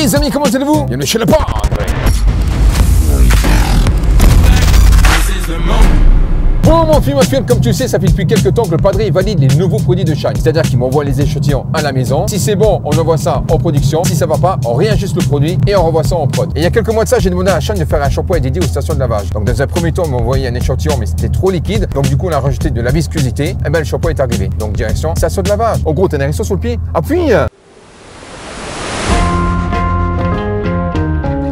Les amis, comment allez-vous? Bienvenue chez le Padre. Bon, mon film actuel, comme tu le sais, ça fait depuis quelques temps que le Padre valide les nouveaux produits de Shine. C'est-à-dire qu'il m'envoie les échantillons à la maison. Si c'est bon, on envoie ça en production. Si ça va pas, on réajuste le produit et on renvoie ça en prod. Et il y a quelques mois de ça, j'ai demandé à Shine de faire un shampoing dédié aux stations de lavage. Donc dans un premier temps, on m'a envoyé un échantillon, mais c'était trop liquide. Donc du coup, on a rajouté de la viscosité. Et ben le shampoing est arrivé. Donc direction station de lavage. En gros, tu as une érection sur le pied. Appuie.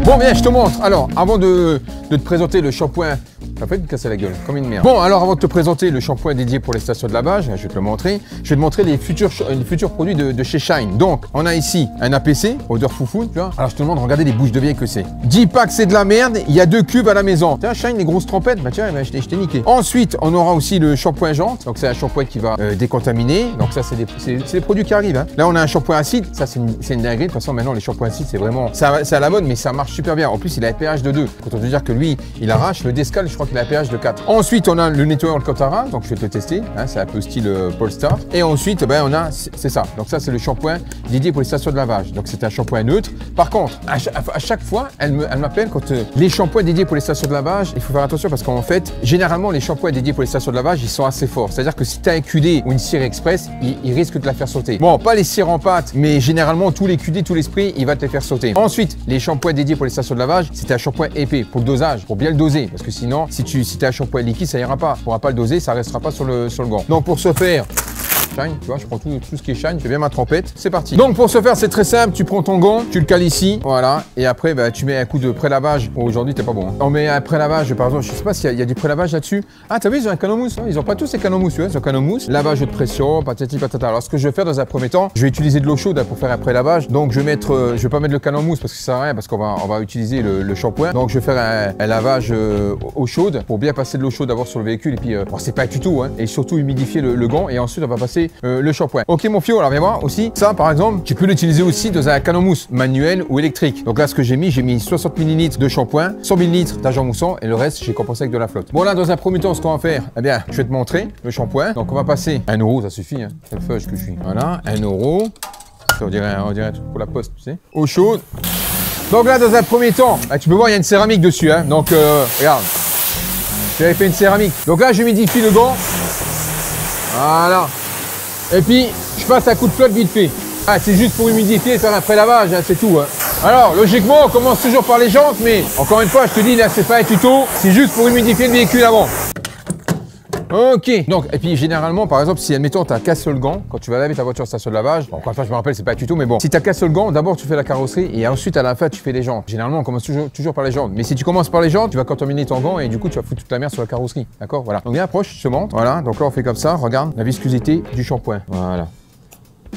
Bon, bien, je te montre. Alors, avant de te présenter le shampoing, ça fait me casser la gueule, comme une merde. Bon, alors avant de te présenter le shampoing dédié pour les stations de lavage, je vais te le montrer. Je vais te montrer les futurs produits de chez Shine. Donc, on a ici un APC, odeur foufou, tu vois. Alors, je te demande de regarder les bouches de vieille que c'est. Dis pas que c'est de la merde, il y a 2 cubes à la maison. Tiens, Shine, les grosses trompettes, bah tiens, je t'ai niqué. Ensuite, on aura aussi le shampoing jante. Donc, c'est un shampoing qui va décontaminer. Donc, ça, c'est des produits qui arrivent. Hein. Là, on a un shampoing acide. Ça, c'est une dinguerie. De toute façon, maintenant, les shampoings acides, c'est vraiment. C'est à la mode, mais ça marche super bien. En plus, il a un pH de 2. Quand on veut dire que lui, il arrache, le Descal, je crois qu'il a un pH de 4. Ensuite, on a le nettoyant Alcantara, donc je vais te le tester, hein, c'est un peu style Polestar. Et ensuite, ben, on a, c'est ça, donc ça c'est le shampoing dédié pour les stations de lavage. Donc c'est un shampoing neutre. Par contre, à chaque fois, elle m'appelle quand les shampoings dédiés pour les stations de lavage, il faut faire attention parce qu'en fait, généralement, les shampoings dédiés pour les stations de lavage, ils sont assez forts. C'est-à-dire que si tu as un QD ou une cire express, ils risquent de la faire sauter. Bon, pas les cires en pâte, mais généralement, tous les QD, tous les sprays, il va te les faire sauter. Ensuite, les shampoings dédiés pour les stations de lavage, c'est un shampoing épais pour le dosage, pour bien le doser. Parce que sinon, si tu as un shampoing liquide, ça ira pas. Tu pourras pas le doser, ça restera pas sur le gant. Donc pour ce faire, Shine, tu vois, je prends tout ce qui est Shine, je fais bien ma trompette, c'est parti. Donc pour ce faire, c'est très simple, tu prends ton gant, tu le cales ici, voilà, et après bah, tu mets un coup de pré-lavage. Oh, aujourd'hui t'es pas bon. Hein. On met un pré-lavage, par exemple, je sais pas s'il y a du pré-lavage là-dessus. Ah t'as vu, ils ont un canon mousse, hein. Ils ont pas tous ces canons mousse, tu vois, ils ont un canon mousse, lavage de pression, patati patata. Alors ce que je vais faire dans un premier temps, je vais utiliser de l'eau chaude pour faire un pré-lavage. Donc je vais pas mettre le canon mousse parce que ça sert à rien, parce qu'on va utiliser le shampoing. Donc je vais faire un lavage eau chaude pour bien passer de l'eau chaude d'abord sur le véhicule et puis bon, c'est pas un tuto, hein, et surtout humidifier le gant et ensuite on va passer le shampoing. Ok mon fio, alors viens voir aussi, ça par exemple, tu peux l'utiliser aussi dans un canon mousse manuel ou électrique. Donc là ce que j'ai mis 60 ml de shampoing, 100 ml d'agent moussant et le reste j'ai compensé avec de la flotte. Bon là dans un premier temps ce qu'on va faire, eh bien je vais te montrer le shampoing. Donc on va passer 1 €, ça suffit, hein. C'est le fudge que je suis. Voilà, 1 €. Ça, on dirait un truc pour la poste, tu sais. Eau chaude. Donc là dans un premier temps, bah, tu peux voir il y a une céramique dessus, hein. Donc regarde, j'avais fait une céramique. Donc là j'humidifie le gant. Voilà. Et puis, je passe un coup de flotte vite fait. Ah, c'est juste pour humidifier et faire un pré-lavage, hein, c'est tout. Hein. Alors, logiquement, on commence toujours par les jantes, mais encore une fois, je te dis, là, c'est pas un tuto, c'est juste pour humidifier le véhicule avant. Ok, donc, et puis généralement, par exemple, si admettons, tu as cassé le gant, quand tu vas laver ta voiture en station de lavage, bon, encore une fois, je me rappelle, c'est pas un tuto, mais bon, si tu as cassé le gant, d'abord tu fais la carrosserie et ensuite à la fin, tu fais les jantes. Généralement, on commence toujours par les jantes, mais si tu commences par les jantes, tu vas contaminer ton gant et du coup, tu vas foutre toute la merde sur la carrosserie. D'accord, voilà. Donc, viens, approche, je te montre. Voilà, donc là, on fait comme ça, regarde la viscosité du shampoing. Voilà.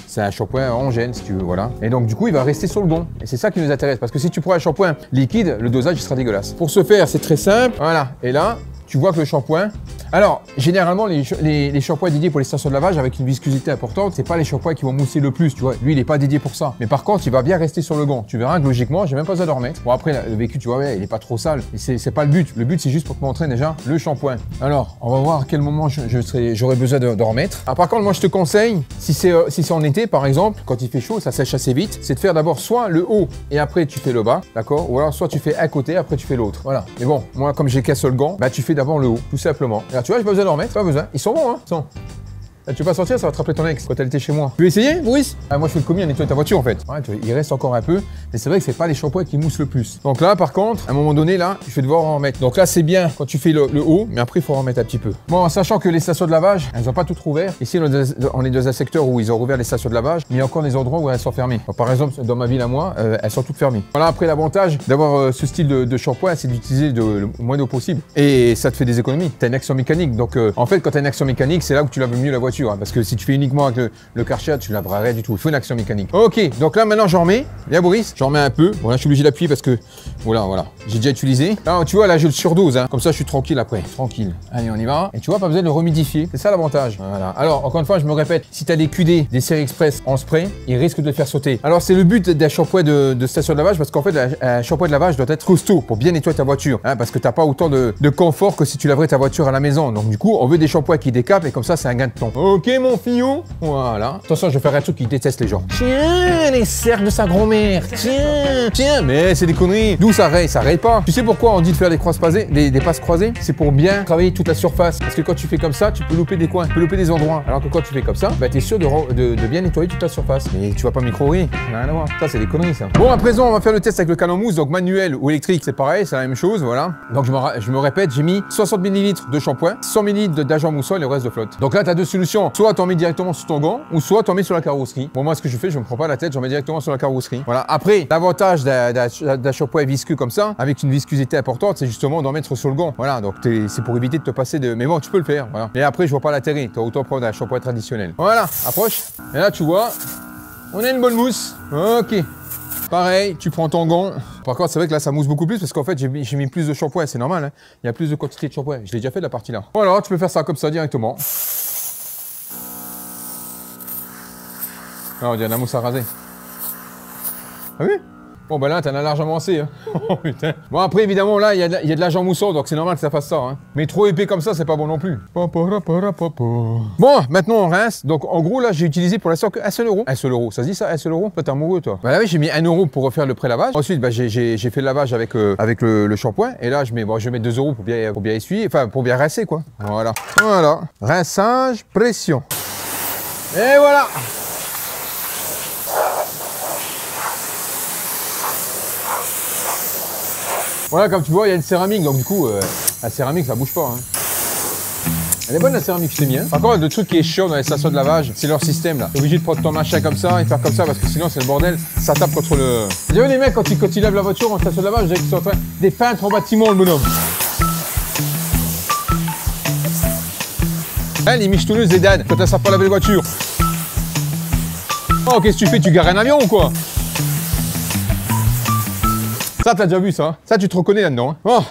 C'est un shampoing en gel si tu veux, voilà. Et donc du coup il va rester sur le gant. Et c'est ça qui nous intéresse parce que si tu prends un shampoing liquide, le dosage il sera dégueulasse. Pour ce faire, c'est très simple. Voilà. Et là, tu vois que le shampoing. Alors, généralement, les shampoings dédiés pour les stations de lavage avec une viscosité importante, c'est pas les shampoings qui vont mousser le plus, tu vois. Lui, il est pas dédié pour ça. Mais par contre, il va bien rester sur le gant. Tu verras que logiquement, j'ai même pas besoin de remettre. Bon, après, le véhicule, tu vois, ouais, il est pas trop sale. Et c'est pas le but. Le but, c'est juste pour te montrer déjà le shampoing. Alors, on va voir à quel moment j'aurai besoin de remettre. Ah, par contre, moi, je te conseille, si c'est en été, par exemple, quand il fait chaud, ça sèche assez vite, c'est de faire d'abord soit le haut et après tu fais le bas, d'accord. Ou alors, soit tu fais un côté, après tu fais l'autre. Voilà. Mais bon, moi, comme j'ai cassé le gant, bah, tu fais d'abord le haut, tout simplement. Alors, tu vois, j'ai pas besoin de remettre. Pas besoin. Ils sont bons, hein. Sont. Là, tu peux pas sortir, ça va te rappeler ton ex quand elle était chez moi. Tu veux essayer, Boris? Ah, moi, je fais le commis à nettoyer ta voiture, en fait. Ouais, il reste encore un peu, mais c'est vrai que c'est pas les shampoings qui moussent le plus. Donc là, par contre, à un moment donné, là, je vais devoir en remettre. Donc là, c'est bien quand tu fais le haut, mais après, il faut en remettre un petit peu. Bon, en sachant que les stations de lavage, elles ont pas toutes rouvert. Ici, on est dans un secteur où ils ont rouvert les stations de lavage, mais il y a encore des endroits où elles sont fermées. Donc, par exemple, dans ma ville à moi, elles sont toutes fermées. Voilà, après, l'avantage d'avoir ce style de shampoing, c'est d'utiliser le moins d'eau possible. Et ça te fait des économies. Tu as une action mécanique. Donc, en fait, quand tu as une action mécanique, c'est là où tu laves mieux la voiture. Hein, parce que si tu fais uniquement avec le Karcher, tu laveras rien du tout. Il faut une action mécanique. Ok, donc là maintenant j'en remets. Viens Boris, j'en remets un peu. Bon là je suis obligé d'appuyer parce que voilà. J'ai déjà utilisé. Là tu vois là je le surdose. Hein. Comme ça je suis tranquille après. Tranquille. Allez on y va. Et tu vois pas besoin de le rehumidifier. C'est ça l'avantage. Voilà. Alors encore une fois je me répète, si tu as des QD, des séries express en spray, ils risquent de le faire sauter. Alors c'est le but d'un shampoing de station de lavage parce qu'en fait un shampoing de lavage doit être costaud pour bien nettoyer ta voiture. Hein, parce que t'as pas autant de confort que si tu laverais ta voiture à la maison. Donc du coup on veut des shampoings qui décapent et comme ça c'est un gain de temps. Ok mon fillon. Voilà. Attention, je vais faire un truc qui déteste les gens. Tiens, les cercles de sa grand-mère. Tiens, mais c'est des conneries. D'où ça raye pas. Tu sais pourquoi on dit de faire des passes croisées, des passes croisées? C'est pour bien travailler toute la surface. Parce que quand tu fais comme ça, tu peux louper des coins, tu peux louper des endroits. Alors que quand tu fais comme ça, bah t'es sûr de bien nettoyer toute la surface. Mais tu vas pas micro-rouiller. Rien à voir. Ça, c'est des conneries, ça. Bon, à présent, on va faire le test avec le canon mousse. Donc manuel ou électrique, c'est pareil, c'est la même chose. Voilà. Donc je me répète, j'ai mis 60 ml de shampoing, 100 ml d'agent moussol et le reste de flotte. Donc là, tu as deux solutions. Soit tu en mets directement sur ton gant, ou soit tu en mets sur la carrosserie. Bon, moi, ce que je fais, je me prends pas la tête, j'en mets directement sur la carrosserie. Voilà. Après, l'avantage d'un shampoing visqueux comme ça, avec une viscosité importante, c'est justement d'en mettre sur le gant. Voilà. Donc c'est pour éviter de te passer de. Mais bon, tu peux le faire. Voilà. Et après, je vois pas l'intérêt. Tu as autant prendre un shampoing traditionnel. Voilà. Approche. Et là, tu vois, on a une bonne mousse. Ok. Pareil, tu prends ton gant. Par contre, c'est vrai que là, ça mousse beaucoup plus parce qu'en fait, j'ai mis plus de shampoing. C'est normal, hein. Il y a plus de quantité de shampoing. Je l'ai déjà fait de la partie là. Voilà, tu peux faire ça comme ça directement. Ah, on dirait de la mousse à raser. Ah oui? Bon, ben là, t'en as largement assez. Hein. Oh putain. Bon, après, évidemment, là, il y a de l'agent moussant, donc c'est normal que ça fasse ça. Hein. Mais trop épais comme ça, c'est pas bon non plus. Bon, maintenant, on rince. Donc, en gros, là, j'ai utilisé pour l'instant que 1 seul euro. 1 seul euro, ça se dit ça, 1 seul euro? Toi, t'es amoureux, toi. Bah là, oui, j'ai mis 1 euro pour refaire le pré-lavage. Ensuite, bah, j'ai fait le lavage avec le shampoing. Et là, je vais mettre 2 euros pour bien essuyer, enfin, pour bien rincer, quoi. Voilà. Voilà. Rinçage, pression. Et voilà. Voilà, comme tu vois, il y a une céramique, donc du coup, la céramique, ça bouge pas. Hein. Elle est bonne la céramique, je t'ai mis. Hein. Par contre, le truc qui est chiant dans les stations de lavage, c'est leur système là. T'es obligé de prendre ton machin comme ça et faire comme ça parce que sinon c'est le bordel. Ça tape contre le. Vous avez les mecs quand ils lavent la voiture en station de lavage, ils sont en train des peintres en bâtiment, le bonhomme. Hein, les michetonneuses des dads, quand elles savent pas laver les voitures. Oh, qu'est-ce que tu fais? Tu gares un avion ou quoi? Ça, t'as déjà vu ça? Ça, tu te reconnais là-dedans. Hein. Oh.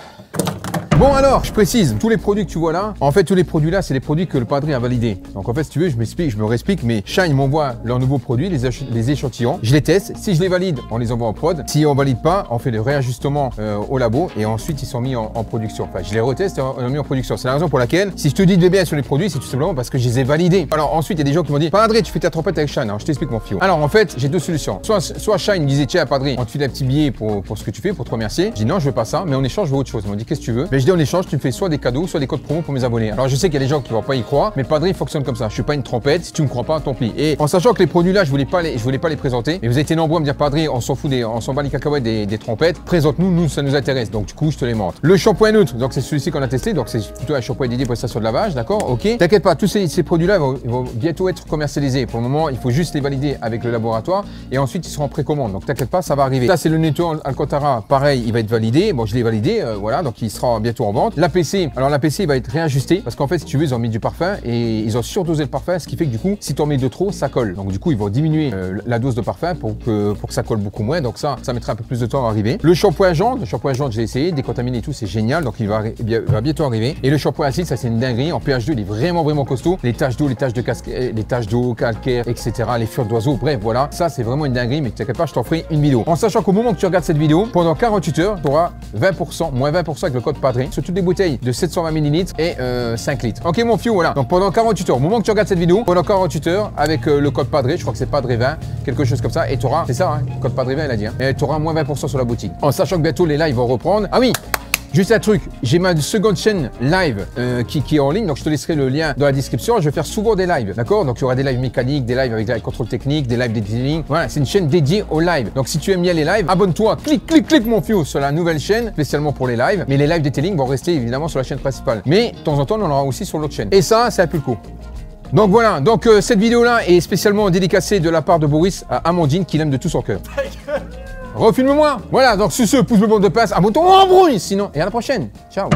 Bon alors, je précise, tous les produits que tu vois là, en fait tous les produits là, c'est les produits que le padre a validés. Donc en fait, si tu veux, je me réexplique, mais Shine m'envoie leurs nouveaux produits, les échantillons, je les teste, si je les valide, on les envoie en prod, si on valide pas, on fait le réajustement au labo et ensuite ils sont mis en production. Enfin, je les reteste et on les mis en production. C'est la raison pour laquelle, si je te dis de bien sur les produits, c'est tout simplement parce que je les ai validés. Alors ensuite, il y a des gens qui m'ont dit, Padre, tu fais ta trompette avec Shine. Alors je t'explique mon fio. Alors en fait, j'ai deux solutions. Soit Shine disait, tiens Padre, on te file un petit billet pour ce que tu fais, pour te remercier. Je dis non, je veux pas ça, mais en échange, je veux autre chose. Ils m'ont dit, qu'est-ce que tu veux? Mais je dis en échange, tu me fais soit des cadeaux, soit des codes promo pour mes abonnés. Alors je sais qu'il y a des gens qui vont pas y croire, mais Padre il fonctionne comme ça. Je suis pas une trompette, si tu me crois pas, tant pis. Et en sachant que les produits là, je voulais pas les présenter, mais vous avez été nombreux à me dire Padre, on s'en fout on s'en bat les cacahuètes des trompettes, présente-nous, nous ça nous intéresse. Donc du coup, je te les montre. Le shampoing neutre, donc c'est celui-ci qu'on a testé, donc c'est plutôt un shampoing dédié pour les stations de lavage, d'accord? Ok. T'inquiète pas, tous ces produits là vont bientôt être commercialisés. Pour le moment, il faut juste les valider avec le laboratoire et ensuite ils seront en précommande. Donc t'inquiète pas, ça va arriver. Ça c'est le Netto Alcantara, pareil, il va être validé. Bon, je l'ai validé, voilà, donc il sera bientôt en vente. L'APC, alors l'APC va être réajusté parce qu'en fait, si tu veux, ils ont mis du parfum et ils ont surdosé le parfum, ce qui fait que du coup, si tu en mets de trop, ça colle. Donc du coup, ils vont diminuer la dose de parfum pour que ça colle beaucoup moins. Donc ça mettra un peu plus de temps à arriver. Le shampoing jaune, je l'ai essayé, décontaminé et tout, c'est génial. Donc il va bientôt arriver. Et le shampoing acide, ça c'est une dinguerie. En pH 2, il est vraiment costaud. Les taches d'eau, les taches d'eau, calcaire, etc. Les fures d'oiseaux, bref, voilà. Ça c'est vraiment une dinguerie, mais t'inquiète pas, je t'en ferai une vidéo. En sachant qu'au moment que tu regardes cette vidéo, pendant 48 heures, tu auras 20%, moins 20% avec le code Padre sur toutes les bouteilles de 720 ml et 5 litres. Ok mon fiou, voilà. Donc pendant 48 heures, au moment que tu regardes cette vidéo, pendant 48 heures, avec le code Padre, je crois que c'est Padre 20, quelque chose comme ça, et tu auras, c'est ça, hein, code Padre 20, il a dit, hein, et tu auras moins 20% sur la boutique. En sachant que bientôt les lives vont reprendre. Ah oui! Juste un truc, j'ai ma seconde chaîne live qui est en ligne, donc je te laisserai le lien dans la description. Je vais faire souvent des lives, d'accord? Donc il y aura des lives mécaniques, des lives avec des contrôles techniques, des lives detailing. Voilà, c'est une chaîne dédiée aux lives. Donc si tu aimes bien les lives, abonne-toi, clique mon fiou sur la nouvelle chaîne, spécialement pour les lives. Mais les lives detailing vont rester évidemment sur la chaîne principale. Mais de temps en temps, on en aura aussi sur l'autre chaîne. Et ça, c'est un peu le coup. Donc voilà, donc cette vidéo-là est spécialement dédicacée de la part de Boris à Amandine, qu'il aime de tout son cœur. Refilme-moi. Voilà, donc sur ce, pouce bleu, bande de passe, abonne-toi en bruit, sinon, et à la prochaine. Ciao.